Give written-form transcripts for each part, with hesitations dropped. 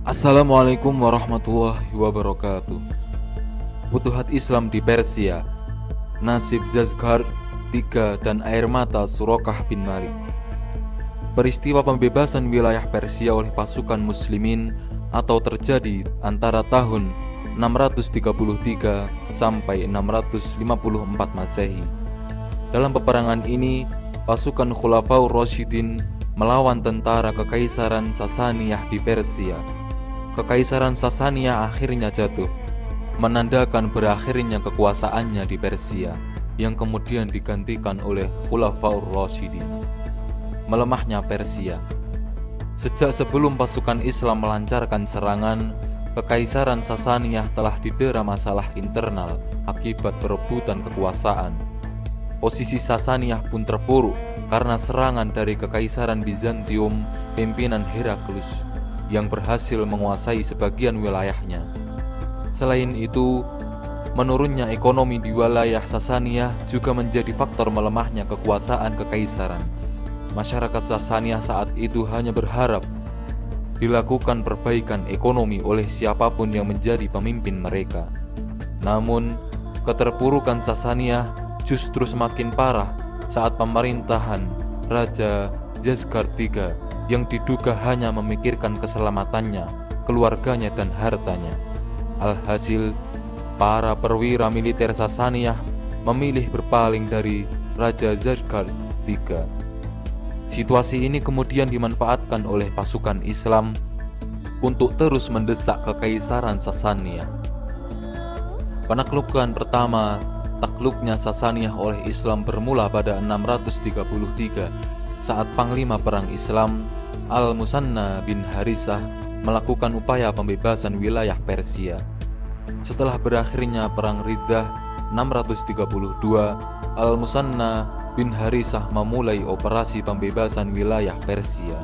Assalamualaikum warahmatullahi wabarakatuh. Futuhat Islam di Persia, nasib Zazghar III dan air mata Suraqah bin Malik. Peristiwa pembebasan wilayah Persia oleh pasukan muslimin atau terjadi antara tahun 633 sampai 654 Masehi. Dalam peperangan ini, pasukan Khulafaur Rasyidin melawan tentara Kekaisaran Sasaniyah di Persia. Kekaisaran Sasaniyah akhirnya jatuh, menandakan berakhirnya kekuasaannya di Persia, yang kemudian digantikan oleh Khulafaur Rasyidin. Melemahnya Persia. Sejak sebelum pasukan Islam melancarkan serangan, Kekaisaran Sasaniyah telah didera masalah internal akibat perebutan kekuasaan. Posisi Sasaniyah pun terpuruk karena serangan dari Kekaisaran Bizantium pimpinan Heraklus yang berhasil menguasai sebagian wilayahnya. Selain itu, menurunnya ekonomi di wilayah Sasaniyah juga menjadi faktor melemahnya kekuasaan kekaisaran. Masyarakat Sasaniyah saat itu hanya berharap dilakukan perbaikan ekonomi oleh siapapun yang menjadi pemimpin mereka. Namun, keterpurukan Sasaniyah justru semakin parah saat pemerintahan Raja Zazghar III yang diduga hanya memikirkan keselamatannya, keluarganya, dan hartanya. Alhasil, para perwira militer Sasaniyah memilih berpaling dari Raja Zazghar III. Situasi ini kemudian dimanfaatkan oleh pasukan Islam untuk terus mendesak Kekaisaran Sasaniyah. Penaklukan pertama takluknya Sasaniyah oleh Islam bermula pada 633 saat Panglima Perang Islam Al-Musanna bin Harisah melakukan upaya pembebasan wilayah Persia. Setelah berakhirnya Perang Riddah 632, Al-Musanna bin Harisah memulai operasi pembebasan wilayah Persia.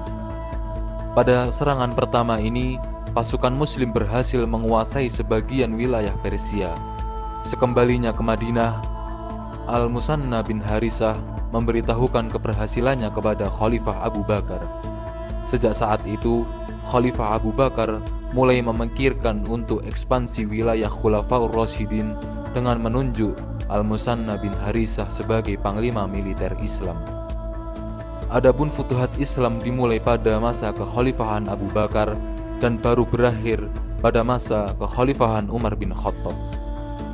Pada serangan pertama ini, pasukan Muslim berhasil menguasai sebagian wilayah Persia. Sekembalinya ke Madinah, Al-Musanna bin Harisah memberitahukan keberhasilannya kepada Khalifah Abu Bakar. Sejak saat itu, Khalifah Abu Bakar mulai memikirkan untuk ekspansi wilayah Khulafaur Rasyidin dengan menunjuk Al-Musanna bin Harisah sebagai panglima militer Islam. Adapun futuhat Islam dimulai pada masa kekhalifahan Abu Bakar dan baru berakhir pada masa kekhalifahan Umar bin Khattab.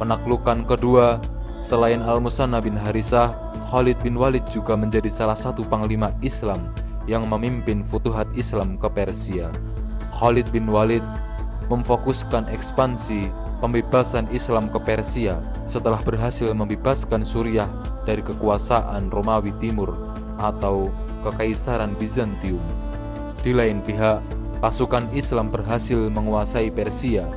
Penaklukan kedua, selain Al-Musanna bin Harisah, Khalid bin Walid juga menjadi salah satu panglima Islam yang memimpin futuhat Islam ke Persia. Khalid bin Walid memfokuskan ekspansi pembebasan Islam ke Persia setelah berhasil membebaskan Suriah dari kekuasaan Romawi Timur atau Kekaisaran Bizantium. Di lain pihak, pasukan Islam berhasil menguasai Persia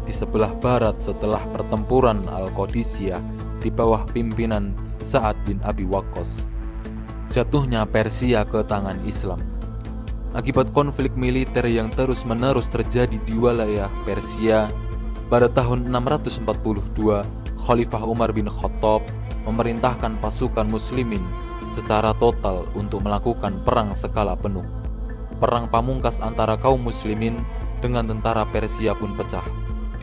di sebelah barat setelah pertempuran Al-Qadisiyah di bawah pimpinan Sa'ad bin Abi Waqqas. Jatuhnya Persia ke tangan Islam. Akibat konflik militer yang terus-menerus terjadi di wilayah Persia, pada tahun 642, Khalifah Umar bin Khattab memerintahkan pasukan muslimin secara total untuk melakukan perang skala penuh. Perang pamungkas antara kaum muslimin dengan tentara Persia pun pecah.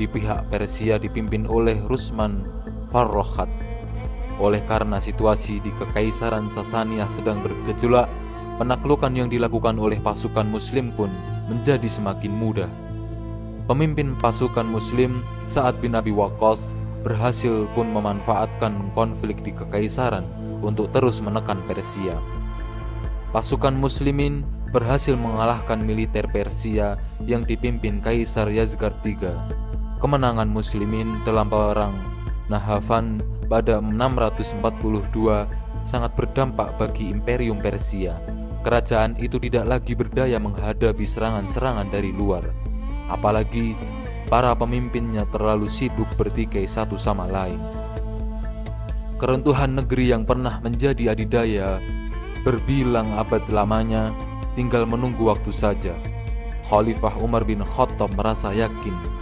Di pihak Persia dipimpin oleh Rusman Farrokhat. Oleh karena situasi di Kekaisaran Sasaniyah sedang bergejolak, penaklukan yang dilakukan oleh pasukan muslim pun menjadi semakin mudah. Pemimpin pasukan muslim Sa'ad bin Abi Waqqas berhasil pun memanfaatkan konflik di Kekaisaran untuk terus menekan Persia. Pasukan muslimin berhasil mengalahkan militer Persia yang dipimpin Kaisar Yazghar III. Kemenangan muslimin dalam perang Nahavan pada 642 sangat berdampak bagi Imperium Persia. Kerajaan itu tidak lagi berdaya menghadapi serangan-serangan dari luar. Apalagi para pemimpinnya terlalu sibuk bertikai satu sama lain. Keruntuhan negeri yang pernah menjadi adidaya berbilang abad lamanya tinggal menunggu waktu saja. Khalifah Umar bin Khattab merasa yakin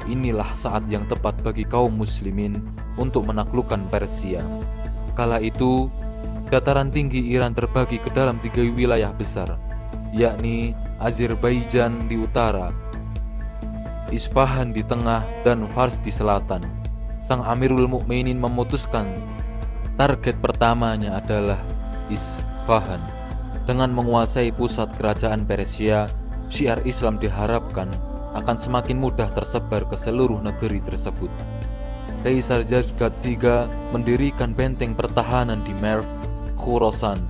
inilah saat yang tepat bagi kaum muslimin untuk menaklukkan Persia. Kala itu, dataran tinggi Iran terbagi ke dalam 3 wilayah besar, yakni Azerbaijan di utara, Isfahan di tengah dan Fars di selatan. Sang Amirul Mukminin memutuskan target pertamanya adalah Isfahan. Dengan menguasai pusat kerajaan Persia, syiar Islam diharapkan akan semakin mudah tersebar ke seluruh negeri tersebut. Kaisar Yazgad III mendirikan benteng pertahanan di Merv, Khorasan,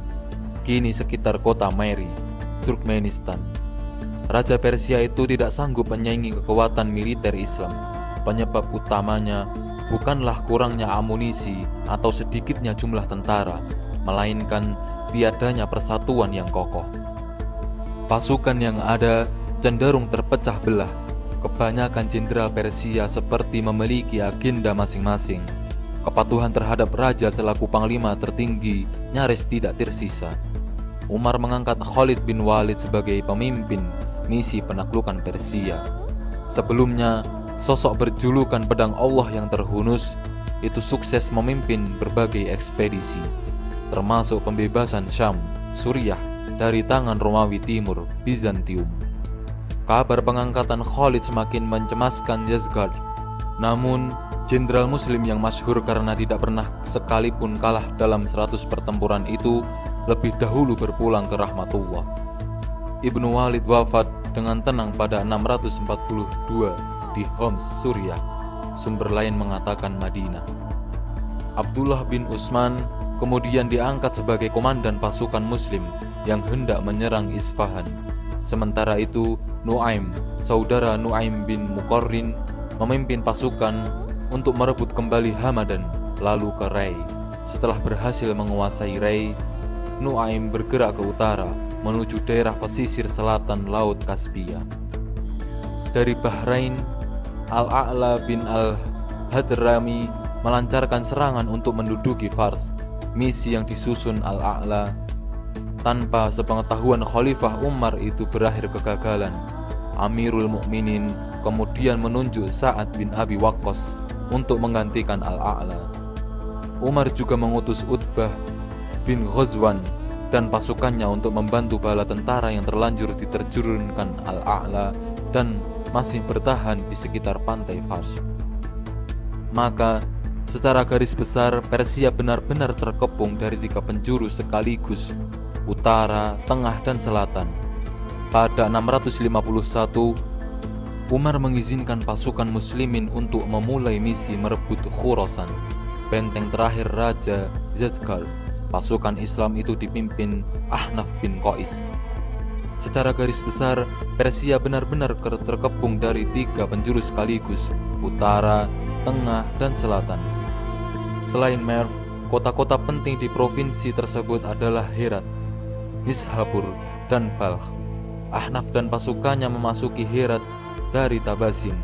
kini sekitar kota Mary, Turkmenistan. Raja Persia itu tidak sanggup menyaingi kekuatan militer Islam. Penyebab utamanya bukanlah kurangnya amunisi atau sedikitnya jumlah tentara, melainkan tiadanya persatuan yang kokoh. Pasukan yang ada cenderung terpecah belah. Kebanyakan jenderal Persia seperti memiliki agenda masing-masing. Kepatuhan terhadap raja selaku panglima tertinggi nyaris tidak tersisa. Umar mengangkat Khalid bin Walid sebagai pemimpin misi penaklukan Persia. Sebelumnya, sosok berjulukan pedang Allah yang terhunus itu sukses memimpin berbagai ekspedisi, termasuk pembebasan Syam, Suriah dari tangan Romawi Timur, Bizantium. Kabar pengangkatan Khalid semakin mencemaskan Yazgad. Namun, jenderal muslim yang masyhur karena tidak pernah sekalipun kalah dalam 100 pertempuran itu lebih dahulu berpulang ke rahmatullah. Ibnu Walid wafat dengan tenang pada 642 di Homs, Suriah. Sumber lain mengatakan Madinah. Abdullah bin Utsman kemudian diangkat sebagai komandan pasukan muslim yang hendak menyerang Isfahan. Sementara itu, Nuaim, saudara Nuaim bin Muqarrin, memimpin pasukan untuk merebut kembali Hamadan, lalu ke Ray. Setelah berhasil menguasai Ray, Nuaim bergerak ke utara menuju daerah pesisir selatan Laut Kaspia. Dari Bahrain, Al-A'la bin Al-Hadrami melancarkan serangan untuk menduduki Fars. Misi yang disusun Al-A'la tanpa sepengetahuan Khalifah Umar itu berakhir kegagalan. Amirul Mukminin kemudian menunjuk Sa'ad bin Abi Waqqas untuk menggantikan Al-A'la. Umar juga mengutus Utbah bin Ghazwan dan pasukannya untuk membantu bala tentara yang terlanjur diterjunkan Al-A'la dan masih bertahan di sekitar pantai Fars. Maka, secara garis besar, Persia benar-benar terkepung dari 3 penjuru sekaligus, utara, tengah, dan selatan. Pada 651, Umar mengizinkan pasukan muslimin untuk memulai misi merebut Khorasan, benteng terakhir Raja Yazgad. Pasukan Islam itu dipimpin Ahnaf bin Qais. Secara garis besar, Persia benar-benar terkepung dari 3 penjuru sekaligus, utara, tengah, dan selatan. Selain Merv, kota-kota penting di provinsi tersebut adalah Herat, Nishapur, dan Balkh. Ahnaf dan pasukannya memasuki Herat dari Tabasin.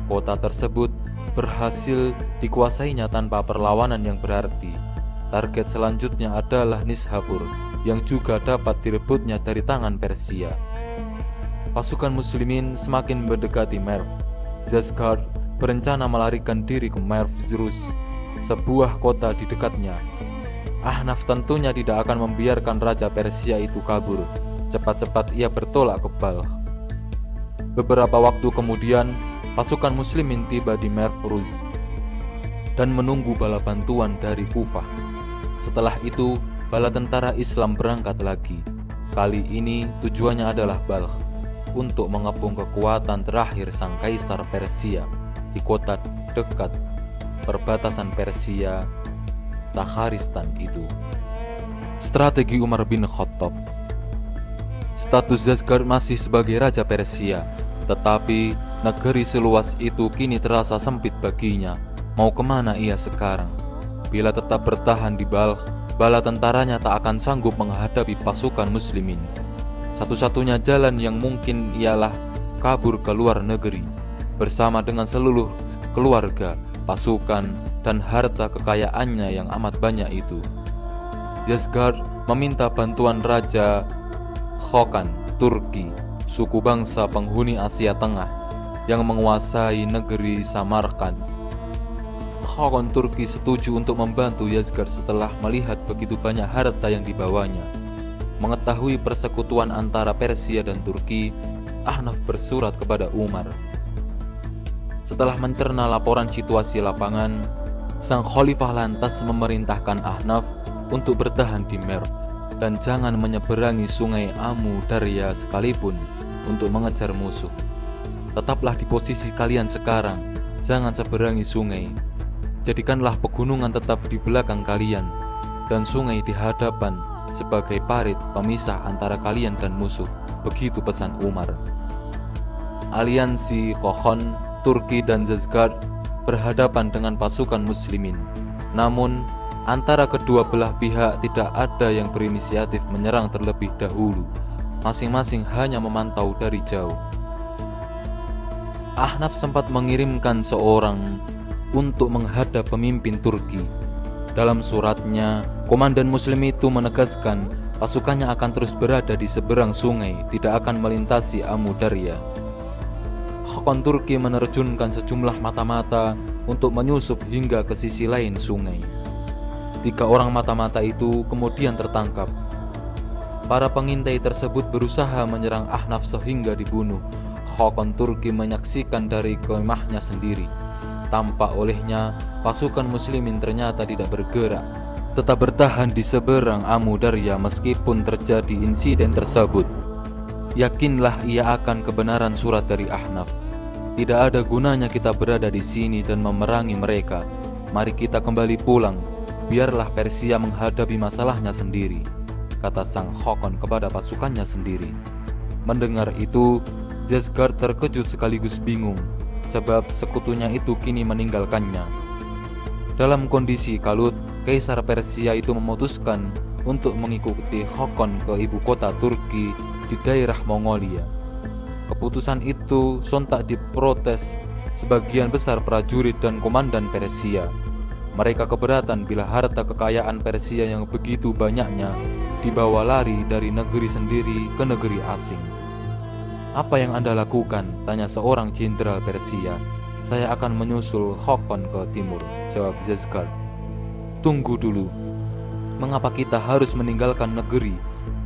Kota tersebut berhasil dikuasainya tanpa perlawanan yang berarti. Target selanjutnya adalah Nishapur, yang juga dapat direbutnya dari tangan Persia. Pasukan muslimin semakin mendekati Merv. Yazgad berencana melarikan diri ke Merv Zruz, sebuah kota di dekatnya. Ahnaf tentunya tidak akan membiarkan Raja Persia itu kabur. Cepat-cepat ia bertolak ke Balkh. Beberapa waktu kemudian, pasukan muslimin tiba di Merv Zruz dan menunggu bala bantuan dari Kufah. Setelah itu, bala tentara Islam berangkat lagi. Kali ini tujuannya adalah Balkh untuk mengepung kekuatan terakhir sang kaisar Persia di kota dekat perbatasan Persia Takharistan itu. Strategi Umar bin Khattab. Status Yazgad masih sebagai Raja Persia, tetapi negeri seluas itu kini terasa sempit baginya. Mau kemana ia sekarang? Bila tetap bertahan di Balkh, bala tentaranya tak akan sanggup menghadapi pasukan muslimin. Satu-satunya jalan yang mungkin ialah kabur ke luar negeri, bersama dengan seluruh keluarga, pasukan, dan harta kekayaannya yang amat banyak itu. Yazgad meminta bantuan Raja Khokan, Turki, suku bangsa penghuni Asia Tengah yang menguasai negeri Samarkand. Khokan Turki setuju untuk membantu Yazgad setelah melihat begitu banyak harta yang dibawanya. Mengetahui persekutuan antara Persia dan Turki, Ahnaf bersurat kepada Umar. Setelah mencerna laporan situasi lapangan, sang khalifah lantas memerintahkan Ahnaf untuk bertahan di Merv dan jangan menyeberangi sungai Amu Darya sekalipun untuk mengejar musuh. Tetaplah di posisi kalian sekarang, jangan seberangi sungai. Jadikanlah pegunungan tetap di belakang kalian dan sungai di hadapan sebagai parit pemisah antara kalian dan musuh. Begitu pesan Umar. Aliansi Kokhon, Turki dan Yozgat berhadapan dengan pasukan muslimin. Namun, antara kedua belah pihak tidak ada yang berinisiatif menyerang terlebih dahulu. Masing-masing hanya memantau dari jauh. Ahnaf sempat mengirimkan seorang untuk menghadap pemimpin Turki. Dalam suratnya, komandan muslim itu menegaskan pasukannya akan terus berada di seberang sungai, tidak akan melintasi Amu Darya. Hakon Turki menerjunkan sejumlah mata-mata untuk menyusup hingga ke sisi lain sungai. 3 orang mata-mata itu kemudian tertangkap. Para pengintai tersebut berusaha menyerang Ahnaf sehingga dibunuh. Hakon Turki menyaksikan dari kemahnya sendiri. Tampak olehnya pasukan muslimin ternyata tidak bergerak, tetap bertahan di seberang Amu Darya meskipun terjadi insiden tersebut. Yakinlah ia akan kebenaran surat dari Ahnaf. Tidak ada gunanya kita berada di sini dan memerangi mereka. Mari kita kembali pulang. Biarlah Persia menghadapi masalahnya sendiri, kata sang Hakon kepada pasukannya sendiri. Mendengar itu, Yozgat terkejut sekaligus bingung, sebab sekutunya itu kini meninggalkannya. Dalam kondisi kalut, Kaisar Persia itu memutuskan untuk mengikuti Hakon ke ibu kota Turki di daerah Mongolia. Keputusan itu sontak diprotes sebagian besar prajurit dan komandan Persia. Mereka keberatan bila harta kekayaan Persia yang begitu banyaknya dibawa lari dari negeri sendiri ke negeri asing. "Apa yang Anda lakukan?" tanya seorang jenderal Persia. "Saya akan menyusul Hakon ke timur," jawab Yozgat. "Tunggu dulu. Mengapa kita harus meninggalkan negeri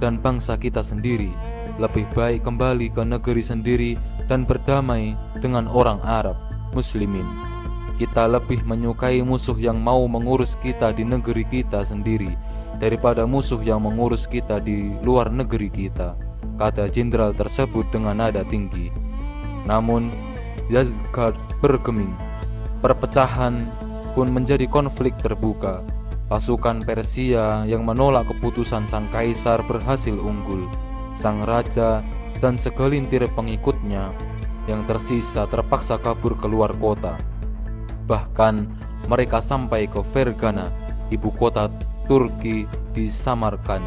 dan bangsa kita sendiri? Lebih baik kembali ke negeri sendiri dan berdamai dengan orang Arab, Muslimin. Kita lebih menyukai musuh yang mau mengurus kita di negeri kita sendiri daripada musuh yang mengurus kita di luar negeri kita," kata jenderal tersebut dengan nada tinggi. Namun Yozgat bergeming. Perpecahan pun menjadi konflik terbuka. Pasukan Persia yang menolak keputusan sang kaisar berhasil unggul. Sang raja dan segelintir pengikutnya yang tersisa terpaksa kabur keluar kota. Bahkan mereka sampai ke Fergana, ibu kota Turki, di Samarkand.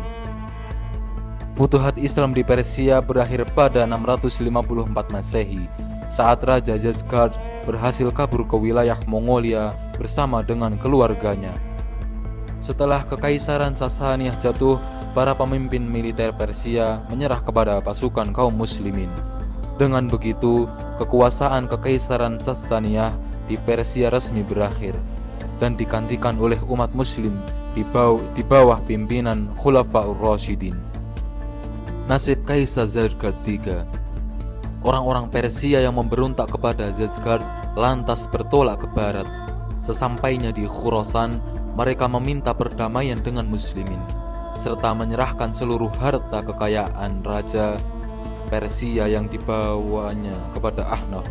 Futuhat Islam di Persia berakhir pada 654 Masehi saat Raja Yozgat berhasil kabur ke wilayah Mongolia bersama dengan keluarganya. Setelah Kekaisaran Sasaniyah jatuh, para pemimpin militer Persia menyerah kepada pasukan kaum muslimin. Dengan begitu, kekuasaan Kekaisaran Sasaniyah di Persia resmi berakhir dan digantikan oleh umat muslim di bawah pimpinan Khulafaur Rasyidin. Nasib Kaisar Yozgat III. Orang-orang Persia yang memberontak kepada Yozgat lantas bertolak ke barat. Sesampainya di Khurasan, mereka meminta perdamaian dengan muslimin serta menyerahkan seluruh harta kekayaan raja Persia yang dibawanya kepada Ahnaf.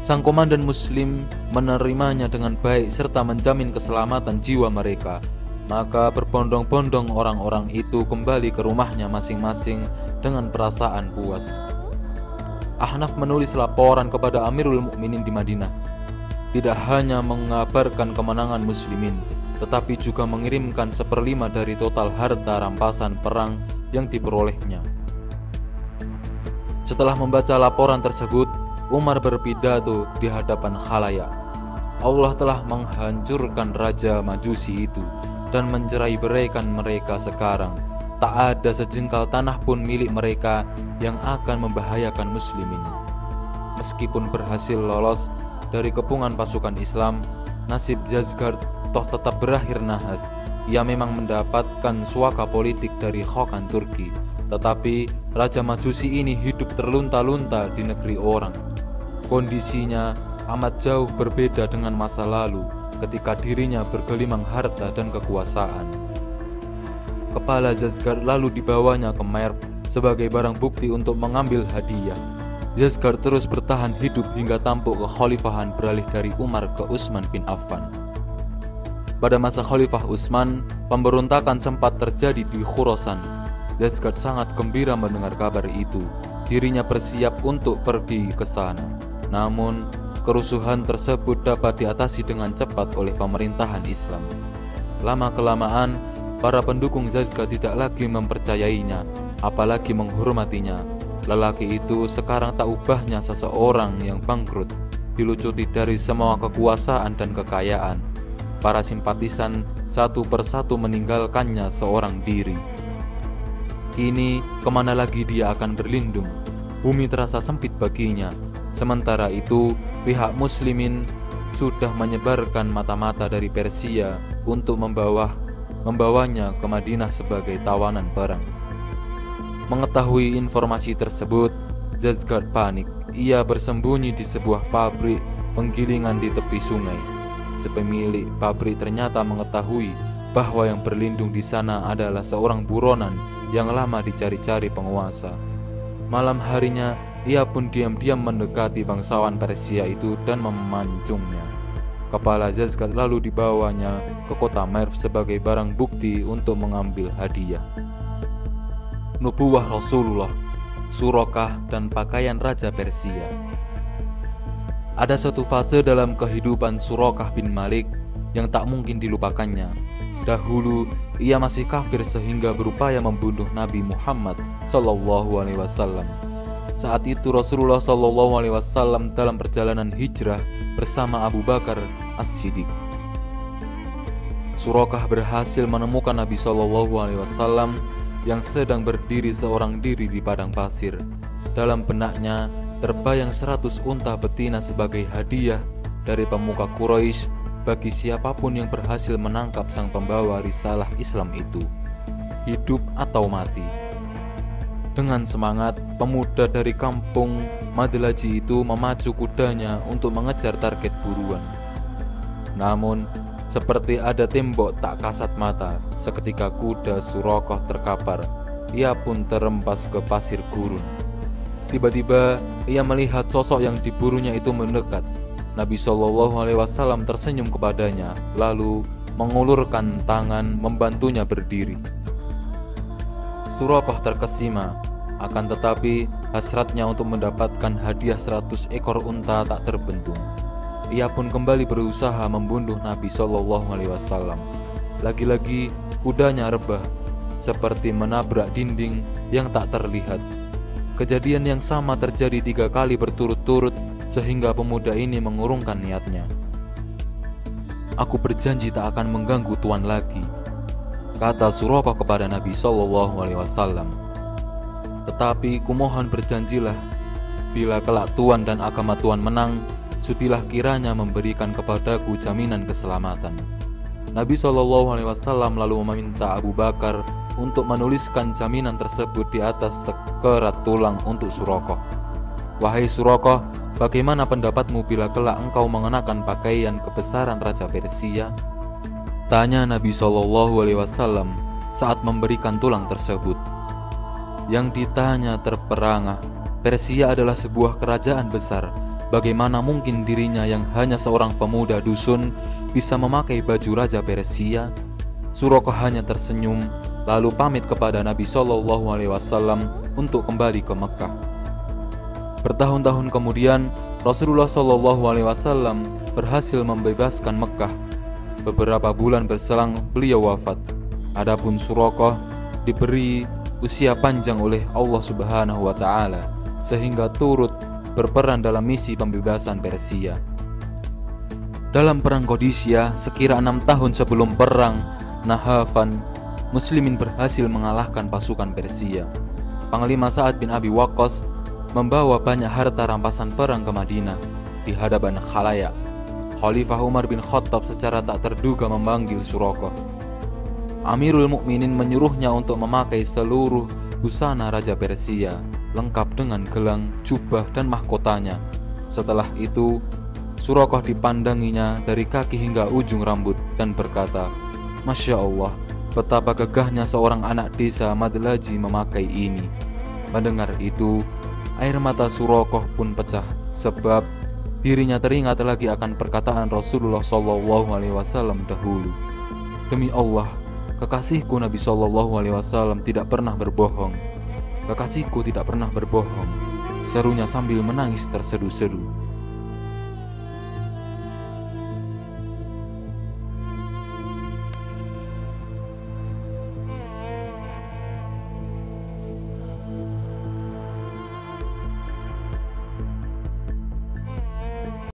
Sang komandan muslim menerimanya dengan baik serta menjamin keselamatan jiwa mereka. Maka berbondong-bondong orang-orang itu kembali ke rumahnya masing-masing dengan perasaan puas. Ahnaf menulis laporan kepada Amirul Mukminin di Madinah. Tidak hanya mengabarkan kemenangan muslimin, tetapi juga mengirimkan 1/5 dari total harta rampasan perang yang diperolehnya. Setelah membaca laporan tersebut, Umar berpidato di hadapan khalayak. Allah telah menghancurkan Raja Majusi itu dan mencerai-beraikan mereka sekarang. Tak ada sejengkal tanah pun milik mereka yang akan membahayakan muslimin. Meskipun berhasil lolos dari kepungan pasukan Islam, nasib Yozgat toh tetap berakhir nahas. Ia memang mendapatkan suaka politik dari Hakon Turki, tetapi Raja Majusi ini hidup terlunta-lunta di negeri orang. Kondisinya amat jauh berbeda dengan masa lalu ketika dirinya bergelimang harta dan kekuasaan. Kepala Yozgat lalu dibawanya ke Merv sebagai barang bukti untuk mengambil hadiah. Yozgat terus bertahan hidup hingga tampuk kekhalifahan beralih dari Umar ke Utsman bin Affan. Pada masa Khalifah Utsman, pemberontakan sempat terjadi di Khurasan. Yozgat sangat gembira mendengar kabar itu. Dirinya bersiap untuk pergi ke sana. Namun, kerusuhan tersebut dapat diatasi dengan cepat oleh pemerintahan Islam. Lama-kelamaan, para pendukung Yozgat tidak lagi mempercayainya, apalagi menghormatinya. Lelaki itu sekarang tak ubahnya seseorang yang bangkrut, dilucuti dari semua kekuasaan dan kekayaan. Para simpatisan satu persatu meninggalkannya seorang diri. Kini, kemana lagi dia akan berlindung? Bumi terasa sempit baginya. Sementara itu, pihak muslimin sudah menyebarkan mata-mata dari Persia untuk membawanya ke Madinah sebagai tawanan perang. Mengetahui informasi tersebut, Yozgat panik. Ia bersembunyi di sebuah pabrik penggilingan di tepi sungai. Sepemilik pabrik ternyata mengetahui bahwa yang berlindung di sana adalah seorang buronan yang lama dicari-cari penguasa. Malam harinya, ia pun diam-diam mendekati bangsawan Persia itu dan memancungnya. Kepala Yozgat lalu dibawanya ke kota Merv sebagai barang bukti untuk mengambil hadiah. Nubuwah Rasulullah, Suraqah, dan pakaian Raja Persia. Ada satu fase dalam kehidupan Suraqah bin Malik yang tak mungkin dilupakannya. Dahulu ia masih kafir sehingga berupaya membunuh Nabi Muhammad SAW. Saat itu Rasulullah SAW dalam perjalanan hijrah bersama Abu Bakar As-Siddiq. Suraqah berhasil menemukan Nabi SAW yang sedang berdiri seorang diri di padang pasir. Dalam benaknya terbayang 100 unta betina sebagai hadiah dari pemuka Quraisy bagi siapapun yang berhasil menangkap sang pembawa risalah Islam itu, hidup atau mati. Dengan semangat, pemuda dari kampung Madlaji itu memacu kudanya untuk mengejar target buruan. Namun, seperti ada tembok tak kasat mata, seketika kuda Suraqah terkapar. Ia pun terempas ke pasir gurun. Tiba-tiba, ia melihat sosok yang diburunya itu mendekat. Nabi SAW tersenyum kepadanya, lalu mengulurkan tangan membantunya berdiri. Suraqah terkesima, akan tetapi hasratnya untuk mendapatkan hadiah 100 ekor unta tak terbendung. Ia pun kembali berusaha membunuh Nabi SAW. Lagi-lagi kudanya rebah, seperti menabrak dinding yang tak terlihat. Kejadian yang sama terjadi 3 kali berturut-turut sehingga pemuda ini mengurungkan niatnya. "Aku berjanji tak akan mengganggu Tuan lagi," kata Suraqah kepada Nabi SAW. "Tetapi kumohon berjanjilah, bila kelak Tuan dan agama Tuan menang, sudilah kiranya memberikan kepadaku jaminan keselamatan." Nabi SAW lalu meminta Abu Bakar untuk menuliskan jaminan tersebut di atas sekerat tulang untuk Suraqah. "Wahai Suraqah, bagaimana pendapatmu bila kelak engkau mengenakan pakaian kebesaran Raja Persia?" tanya Nabi SAW saat memberikan tulang tersebut. Yang ditanya terperangah. Persia adalah sebuah kerajaan besar. Bagaimana mungkin dirinya yang hanya seorang pemuda dusun bisa memakai baju Raja Persia? Suraqah hanya tersenyum, lalu pamit kepada Nabi SAW untuk kembali ke Mekah. Bertahun-tahun kemudian, Rasulullah SAW berhasil membebaskan Mekah. Beberapa bulan berselang beliau wafat. Adapun Suraqah diberi usia panjang oleh Allah Subhanahu wa Ta'ala, sehingga turut berperan dalam misi pembebasan Persia. Dalam perang Qadisiyah, sekira 6 tahun sebelum perang Nahafan, Muslimin berhasil mengalahkan pasukan Persia. Panglima Sa'ad bin Abi Waqqas membawa banyak harta rampasan perang ke Madinah. Di hadapan khalayak, Khalifah Umar bin Khattab secara tak terduga memanggil Suraqah. Amirul Mukminin menyuruhnya untuk memakai seluruh busana Raja Persia, lengkap dengan gelang, jubah, dan mahkotanya. Setelah itu, Suraqah dipandanginya dari kaki hingga ujung rambut dan berkata, "Masya Allah, betapa gagahnya seorang anak desa Madlaji memakai ini." Mendengar itu, air mata Suraqah pun pecah, sebab dirinya teringat lagi akan perkataan Rasulullah SAW dahulu. "Demi Allah, kekasihku Nabi SAW tidak pernah berbohong. Kekasihku tidak pernah berbohong," serunya sambil menangis tersedu-sedu.